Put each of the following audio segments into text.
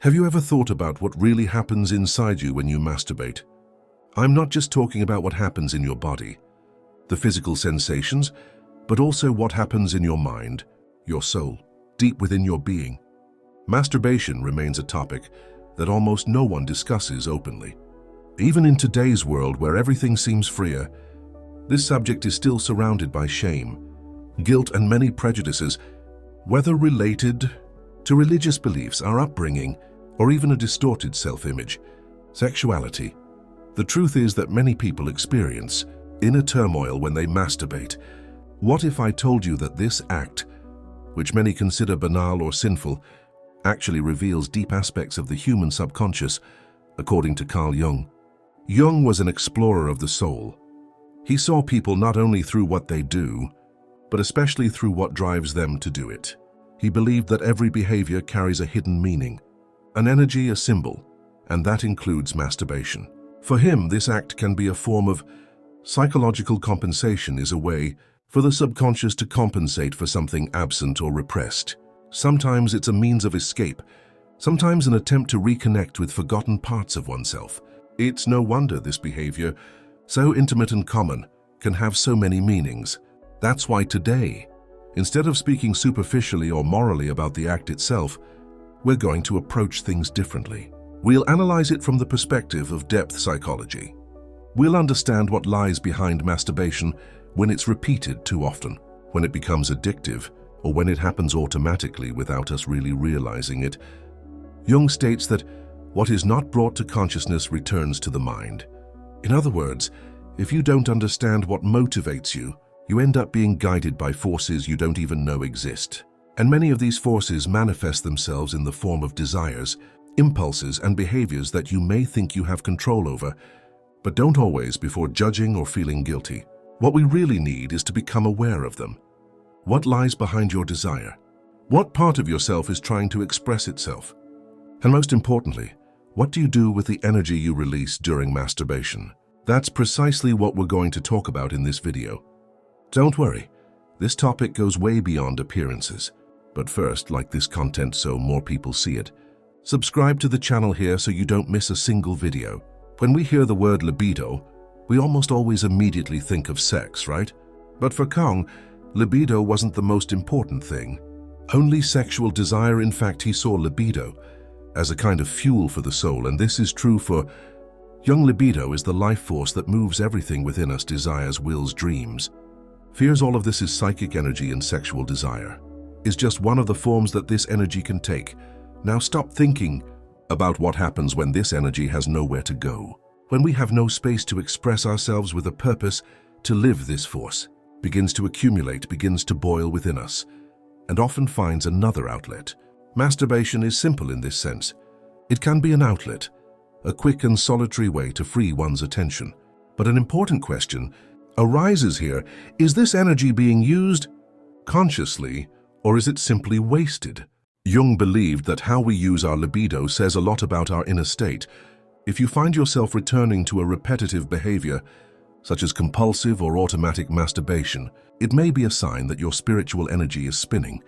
Have you ever thought about what really happens inside you when you masturbate? I'm not just talking about what happens in your body, the physical sensations, but also what happens in your mind, your soul, deep within your being. Masturbation remains a topic that almost no one discusses openly. Even in today's world where everything seems freer, this subject is still surrounded by shame, guilt, and many prejudices, whether related to religious beliefs, our upbringing, or even a distorted self-image, sexuality. The truth is that many people experience inner turmoil when they masturbate. What if I told you that this act, which many consider banal or sinful, actually reveals deep aspects of the human subconscious, according to Jung? Jung was an explorer of the soul. He saw people not only through what they do, but especially through what drives them to do it. He believed that every behavior carries a hidden meaning, an energy, a symbol, and that includes masturbation. For him, this act can be a form of psychological compensation, is a way for the subconscious to compensate for something absent or repressed. Sometimes it's a means of escape, sometimes an attempt to reconnect with forgotten parts of oneself. It's no wonder this behavior, so intimate and common, can have so many meanings. That's why today, instead of speaking superficially or morally about the act itself, we're going to approach things differently. We'll analyze it from the perspective of depth psychology. We'll understand what lies behind masturbation when it's repeated too often, when it becomes addictive, or when it happens automatically without us really realizing it. Jung states that what is not brought to consciousness returns to the mind. In other words, if you don't understand what motivates you, you end up being guided by forces you don't even know exist. And many of these forces manifest themselves in the form of desires, impulses, and behaviors that you may think you have control over, but don't always before judging or feeling guilty. What we really need is to become aware of them. What lies behind your desire? What part of yourself is trying to express itself? And most importantly, what do you do with the energy you release during masturbation? That's precisely what we're going to talk about in this video. Don't worry, this topic goes way beyond appearances. But first, like this content so more people see it, subscribe to the channel here so you don't miss a single video. When we hear the word libido, we almost always immediately think of sex, right? But for Jung, libido wasn't the most important thing. Only sexual desire. In fact, he saw libido as a kind of fuel for the soul, and this is true for Jung. Libido is the life force that moves everything within us: desires, wills, dreams, fears. All of this is psychic energy, and sexual desire is just one of the forms that this energy can take. Now stop thinking about what happens when this energy has nowhere to go. When we have no space to express ourselves with a purpose to live, this force begins to accumulate, begins to boil within us, and often finds another outlet. Masturbation is simple in this sense. It can be an outlet, a quick and solitary way to free one's attention. But an important question arises here: is this energy being used consciously, or is it simply wasted? Jung believed that how we use our libido says a lot about our inner state. If you find yourself returning to a repetitive behavior, such as compulsive or automatic masturbation, it may be a sign that your spiritual energy is spinning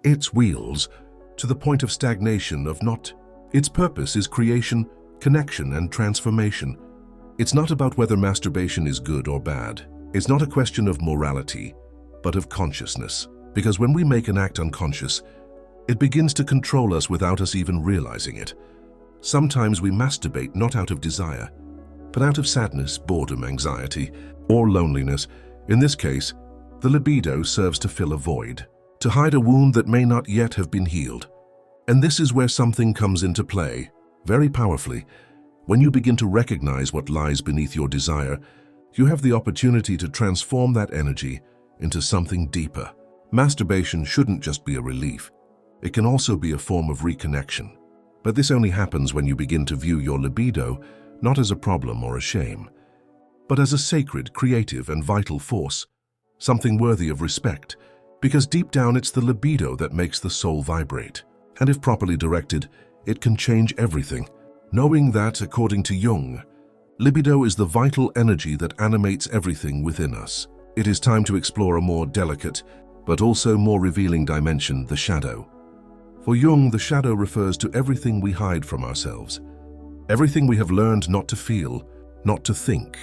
its wheels to the point of stagnation, of not. Its purpose is creation, connection, and transformation. It's not about whether masturbation is good or bad. It's not a question of morality, but of consciousness. Because when we make an act unconscious, it begins to control us without us even realizing it. Sometimes we masturbate not out of desire, but out of sadness, boredom, anxiety, or loneliness. In this case, the libido serves to fill a void, to hide a wound that may not yet have been healed. And this is where something comes into play, very powerfully. When you begin to recognize what lies beneath your desire, you have the opportunity to transform that energy into something deeper. Masturbation shouldn't just be a relief. It can also be a form of reconnection. But this only happens when you begin to view your libido not as a problem or a shame, but as a sacred, creative, and vital force, something worthy of respect, because deep down it's the libido that makes the soul vibrate. And if properly directed, it can change everything. Knowing that, according to Jung, libido is the vital energy that animates everything within us. It is time to explore a more delicate, but also more revealing dimension: the shadow. For Jung, the shadow refers to everything we hide from ourselves, everything we have learned not to feel, not to think,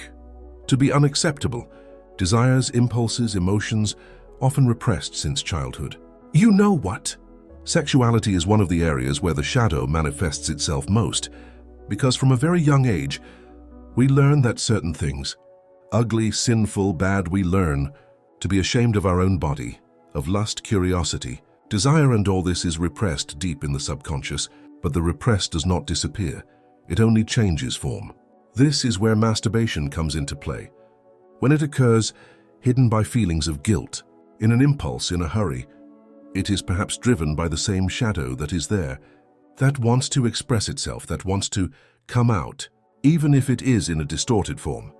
to be unacceptable, desires, impulses, emotions, often repressed since childhood. You know what? Sexuality is one of the areas where the shadow manifests itself most, because from a very young age, we learn that certain things, ugly, sinful, bad, we learn to be ashamed of our own body, of lust, curiosity, desire, and all this is repressed deep in the subconscious, but the repressed does not disappear. It only changes form. This is where masturbation comes into play. When it occurs, hidden by feelings of guilt, in an impulse, in a hurry, it is perhaps driven by the same shadow that is there, that wants to express itself, that wants to come out, even if it is in a distorted form.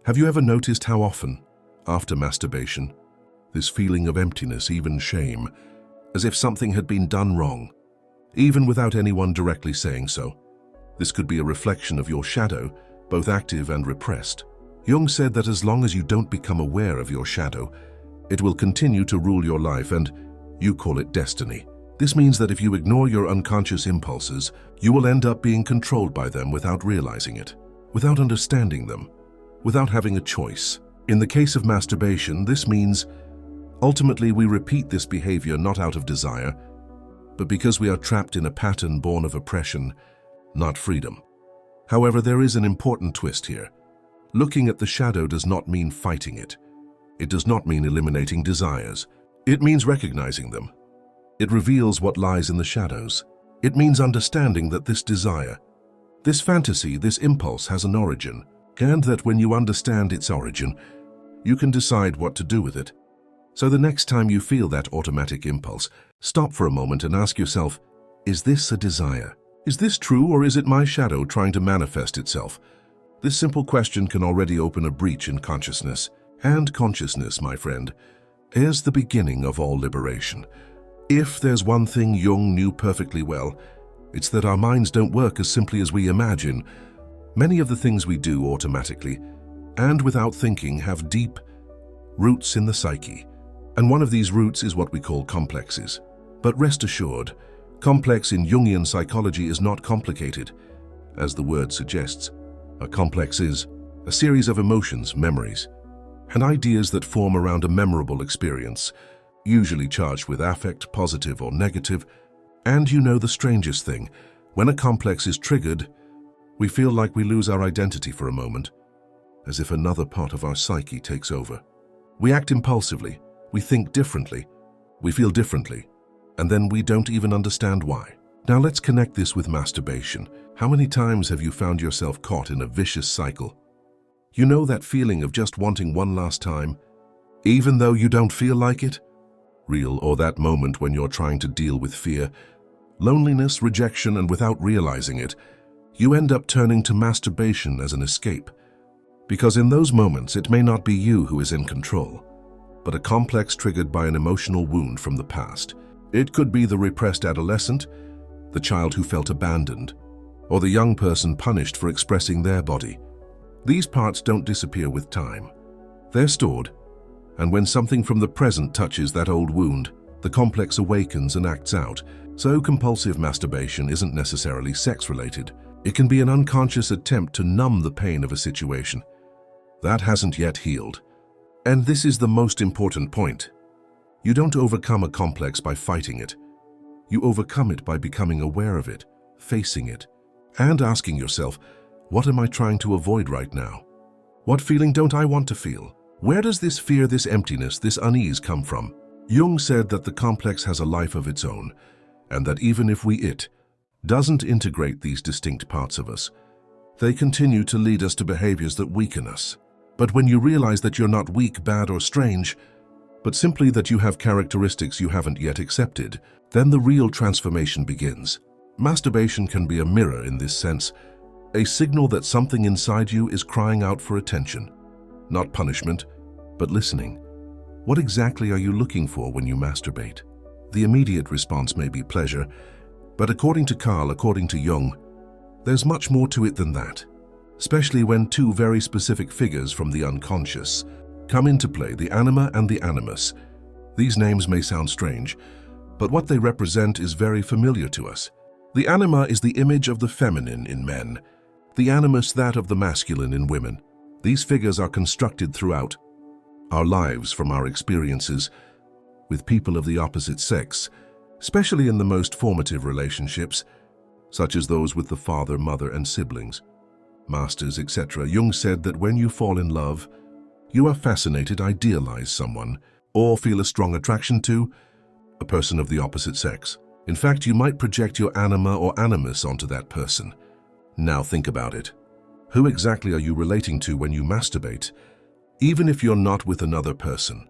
Have you ever noticed how often, after masturbation, this feeling of emptiness, even shame, as if something had been done wrong, even without anyone directly saying so? This could be a reflection of your shadow, both active and repressed. Jung said that as long as you don't become aware of your shadow, it will continue to rule your life, and you call it destiny. This means that if you ignore your unconscious impulses, you will end up being controlled by them without realizing it, without understanding them, without having a choice. In the case of masturbation, this means ultimately we repeat this behavior not out of desire, but because we are trapped in a pattern born of oppression, not freedom. However, there is an important twist here. Looking at the shadow does not mean fighting it. It does not mean eliminating desires. It means recognizing them. It reveals what lies in the shadows. It means understanding that this desire, this fantasy, this impulse has an origin, and that when you understand its origin, you can decide what to do with it. So the next time you feel that automatic impulse, stop for a moment and ask yourself, is this a desire? Is this true, or is it my shadow trying to manifest itself? This simple question can already open a breach in consciousness. And consciousness, my friend, is the beginning of all liberation. If there's one thing Jung knew perfectly well, it's that our minds don't work as simply as we imagine. Many of the things we do automatically, and without thinking, have deep roots in the psyche. And one of these roots is what we call complexes. But rest assured, complex in Jungian psychology is not complicated, as the word suggests. A complex is a series of emotions, memories, and ideas that form around a memorable experience, usually charged with affect, positive or negative. And you know the strangest thing, when a complex is triggered, we feel like we lose our identity for a moment, as if another part of our psyche takes over. We act impulsively, we think differently, we feel differently, and then we don't even understand why. Now let's connect this with masturbation. How many times have you found yourself caught in a vicious cycle? You know that feeling of just wanting one last time, even though you don't feel like it? Real, or that moment when you're trying to deal with fear, loneliness, rejection, and without realizing it, you end up turning to masturbation as an escape. Because in those moments, it may not be you who is in control, but a complex triggered by an emotional wound from the past. It could be the repressed adolescent, the child who felt abandoned, or the young person punished for expressing their body. These parts don't disappear with time. They're stored, and when something from the present touches that old wound, the complex awakens and acts out. So compulsive masturbation isn't necessarily sex-related. It can be an unconscious attempt to numb the pain of a situation that hasn't yet healed. And this is the most important point. You don't overcome a complex by fighting it. You overcome it by becoming aware of it, facing it, and asking yourself, what am I trying to avoid right now? What feeling don't I want to feel? Where does this fear, this emptiness, this unease come from? Jung said that the complex has a life of its own, and that even if it doesn't integrate these distinct parts of us, they continue to lead us to behaviors that weaken us. But when you realize that you're not weak, bad, or strange, but simply that you have characteristics you haven't yet accepted, then the real transformation begins. Masturbation can be a mirror in this sense, a signal that something inside you is crying out for attention. Not punishment, but listening. What exactly are you looking for when you masturbate? The immediate response may be pleasure, but according to Jung, there's much more to it than that. Especially when two very specific figures from the unconscious come into play, the anima and the animus. These names may sound strange, but what they represent is very familiar to us. The anima is the image of the feminine in men, the animus that of the masculine in women. These figures are constructed throughout our lives from our experiences with people of the opposite sex, especially in the most formative relationships, such as those with the father, mother, and siblings, masters, etc. Jung said that when you fall in love, you are fascinated, idealize someone, or feel a strong attraction to a person of the opposite sex. In fact, you might project your anima or animus onto that person. Now think about it. Who exactly are you relating to when you masturbate? Even if you're not with another person,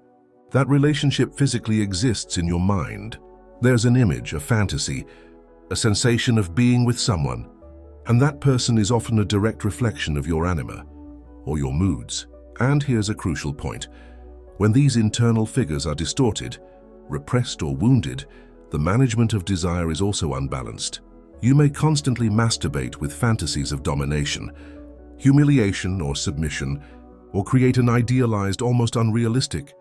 that relationship physically exists in your mind. There's an image, a fantasy, a sensation of being with someone, and that person is often a direct reflection of your anima or your moods. And here's a crucial point. When these internal figures are distorted, repressed, or wounded, the management of desire is also unbalanced. You may constantly masturbate with fantasies of domination, humiliation, or submission, or create an idealized, almost unrealistic,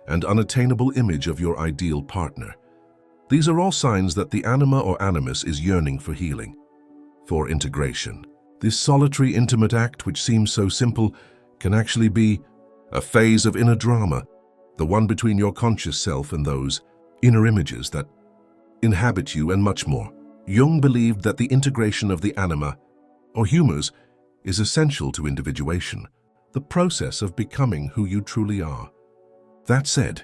and unattainable image of your ideal partner. These are all signs that the anima or animus is yearning for healing, for integration. This solitary, intimate act, which seems so simple, can actually be a phase of inner drama, the one between your conscious self and those inner images that inhabit you, and much more. Jung believed that the integration of the anima, or humors, is essential to individuation, the process of becoming who you truly are. That said,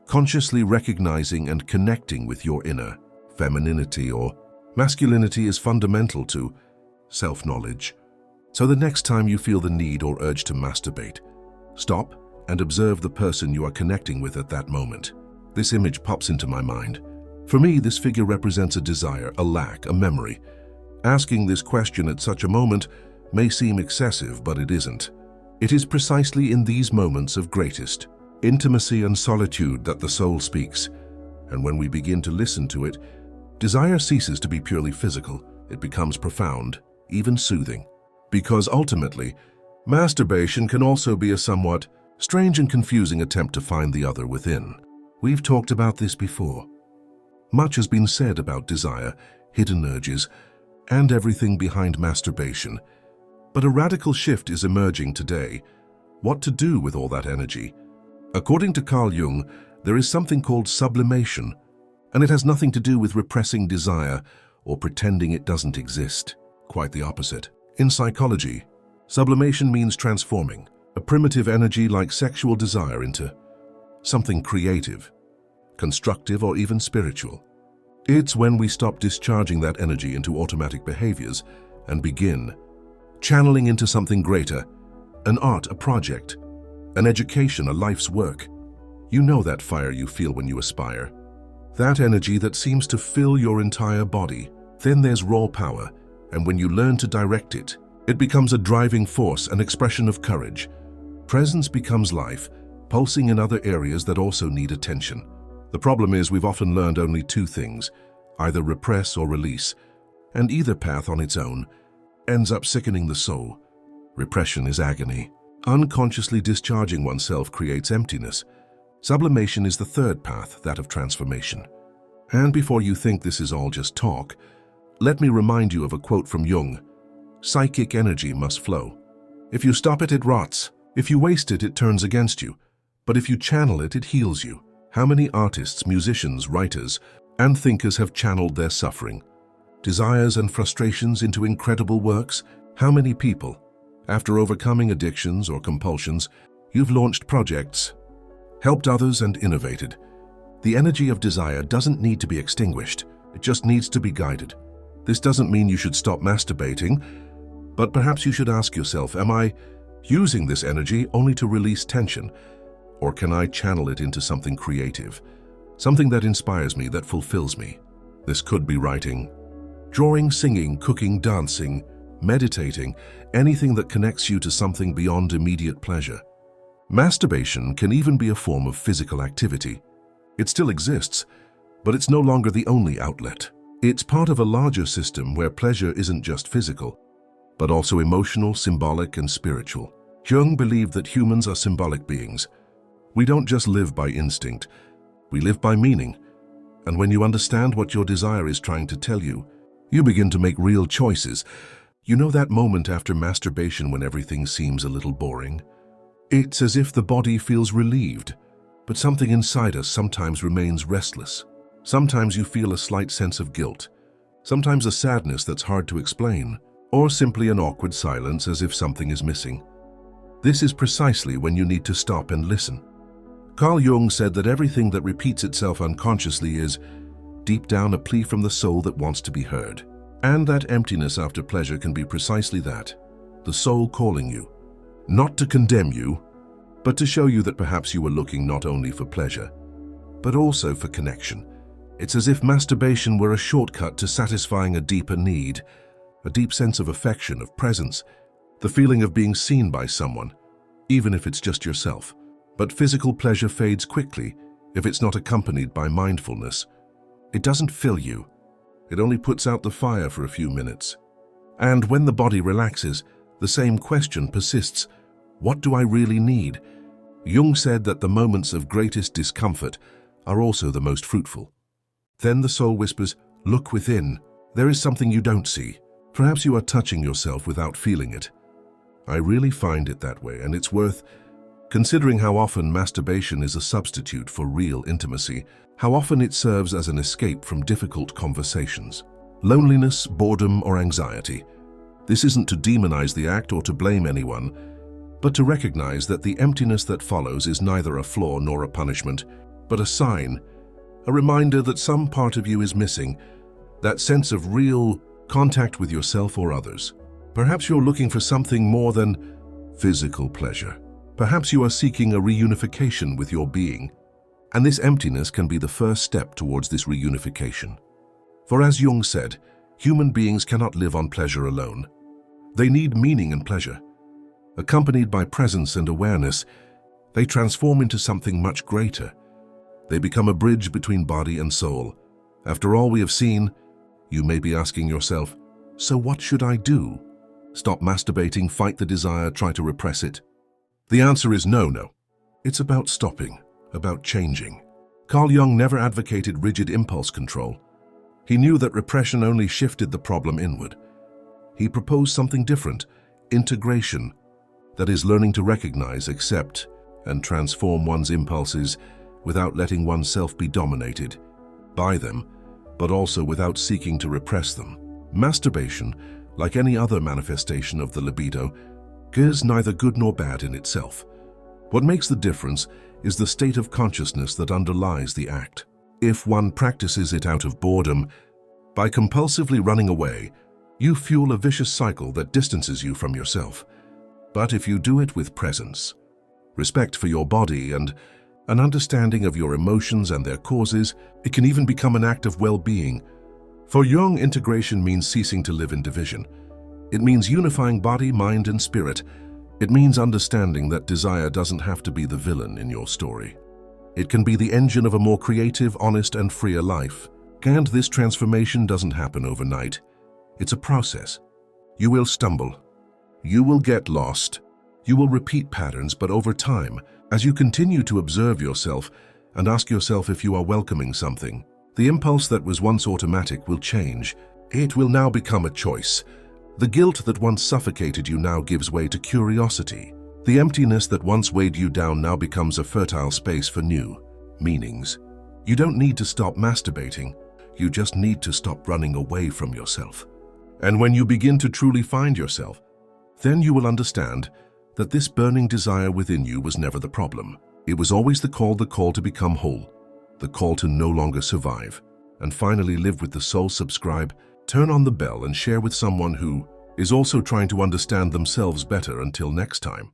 consciously recognizing and connecting with your inner femininity or masculinity is fundamental to self-knowledge. So the next time you feel the need or urge to masturbate, stop and observe the person you are connecting with at that moment. This image pops into my mind. For me, this figure represents a desire, a lack, a memory. Asking this question at such a moment may seem excessive, but it isn't. It is precisely in these moments of greatest intimacy and solitude that the soul speaks, and when we begin to listen to it, desire ceases to be purely physical. It becomes profound, even soothing. Because ultimately, masturbation can also be a somewhat strange and confusing attempt to find the other within. We've talked about this before. Much has been said about desire, hidden urges, and everything behind masturbation. But a radical shift is emerging today. What to do with all that energy? According to Jung, there is something called sublimation, and it has nothing to do with repressing desire or pretending it doesn't exist. Quite the opposite. In psychology, sublimation means transforming a primitive energy like sexual desire into something creative, constructive, or even spiritual. It's when we stop discharging that energy into automatic behaviors and begin channeling into something greater, an art, a project, an education, a life's work. You know that fire you feel when you aspire. That energy that seems to fill your entire body. Then there's raw power, and when you learn to direct it, it becomes a driving force, an expression of courage. Presence becomes life, pulsing in other areas that also need attention. The problem is we've often learned only two things, either repress or release, and either path on its own ends up sickening the soul. Repression is agony. Unconsciously discharging oneself creates emptiness. Sublimation is the third path, that of transformation. And before you think this is all just talk, let me remind you of a quote from Jung. Psychic energy must flow. If you stop it, it rots. If you waste it, it turns against you. But if you channel it, it heals you. How many artists, musicians, writers, and thinkers have channeled their suffering, desires, and frustrations into incredible works? How many people, after overcoming addictions or compulsions, you've launched projects, helped others, and innovated? The energy of desire doesn't need to be extinguished. It just needs to be guided. This doesn't mean you should stop masturbating, but perhaps you should ask yourself, am I using this energy only to release tension? Or can I channel it into something creative, something that inspires me, that fulfills me? This could be writing, drawing, singing, cooking, dancing, meditating, anything that connects you to something beyond immediate pleasure. Masturbation can even be a form of physical activity. It still exists, but it's no longer the only outlet. It's part of a larger system where pleasure isn't just physical, but also emotional, symbolic, and spiritual. Jung believed that humans are symbolic beings. We don't just live by instinct, we live by meaning. And when you understand what your desire is trying to tell you, you begin to make real choices. You know that moment after masturbation when everything seems a little boring? It's as if the body feels relieved, but something inside us sometimes remains restless. Sometimes you feel a slight sense of guilt, sometimes a sadness that's hard to explain, or simply an awkward silence as if something is missing. This is precisely when you need to stop and listen. Carl Jung said that everything that repeats itself unconsciously is, deep down, a plea from the soul that wants to be heard. And that emptiness after pleasure can be precisely that, the soul calling you, not to condemn you, but to show you that perhaps you were looking not only for pleasure, but also for connection. It's as if masturbation were a shortcut to satisfying a deeper need, a deep sense of affection, of presence, the feeling of being seen by someone, even if it's just yourself. But physical pleasure fades quickly if it's not accompanied by mindfulness. It doesn't fill you. It only puts out the fire for a few minutes. And when the body relaxes, the same question persists. What do I really need? Jung said that the moments of greatest discomfort are also the most fruitful. Then the soul whispers, look within. There is something you don't see. Perhaps you are touching yourself without feeling it. I really find it that way, and it's worth considering how often masturbation is a substitute for real intimacy, how often it serves as an escape from difficult conversations, loneliness, boredom, or anxiety. This isn't to demonize the act or to blame anyone, but to recognize that the emptiness that follows is neither a flaw nor a punishment, but a sign, a reminder that some part of you is missing, that sense of real contact with yourself or others. Perhaps you're looking for something more than physical pleasure. Perhaps you are seeking a reunification with your being, and this emptiness can be the first step towards this reunification. For as Jung said, human beings cannot live on pleasure alone. They need meaning and pleasure. Accompanied by presence and awareness, they transform into something much greater. They become a bridge between body and soul. After all we have seen, you may be asking yourself, so what should I do? Stop masturbating, fight the desire, try to repress it? The answer is no. It's about stopping, about changing. Carl Jung never advocated rigid impulse control. He knew that repression only shifted the problem inward. He proposed something different, integration, that is, learning to recognize, accept, and transform one's impulses without letting oneself be dominated by them, but also without seeking to repress them. Masturbation, like any other manifestation of the libido, is neither good nor bad in itself. What makes the difference is the state of consciousness that underlies the act. If one practices it out of boredom, by compulsively running away, you fuel a vicious cycle that distances you from yourself. But if you do it with presence, respect for your body, and an understanding of your emotions and their causes, it can even become an act of well-being. For Jung, integration means ceasing to live in division. It means unifying body, mind, and spirit. It means understanding that desire doesn't have to be the villain in your story. It can be the engine of a more creative, honest, and freer life. And this transformation doesn't happen overnight. It's a process. You will stumble. You will get lost. You will repeat patterns, but over time, as you continue to observe yourself and ask yourself if you are welcoming something, the impulse that was once automatic will change. It will now become a choice. The guilt that once suffocated you now gives way to curiosity. The emptiness that once weighed you down now becomes a fertile space for new meanings. You don't need to stop masturbating. You just need to stop running away from yourself. And when you begin to truly find yourself, then you will understand that this burning desire within you was never the problem. It was always the call to become whole, the call to no longer survive, and finally live with the soul. Subscribe, turn on the bell, and share with someone who is also trying to understand themselves better. Until next time.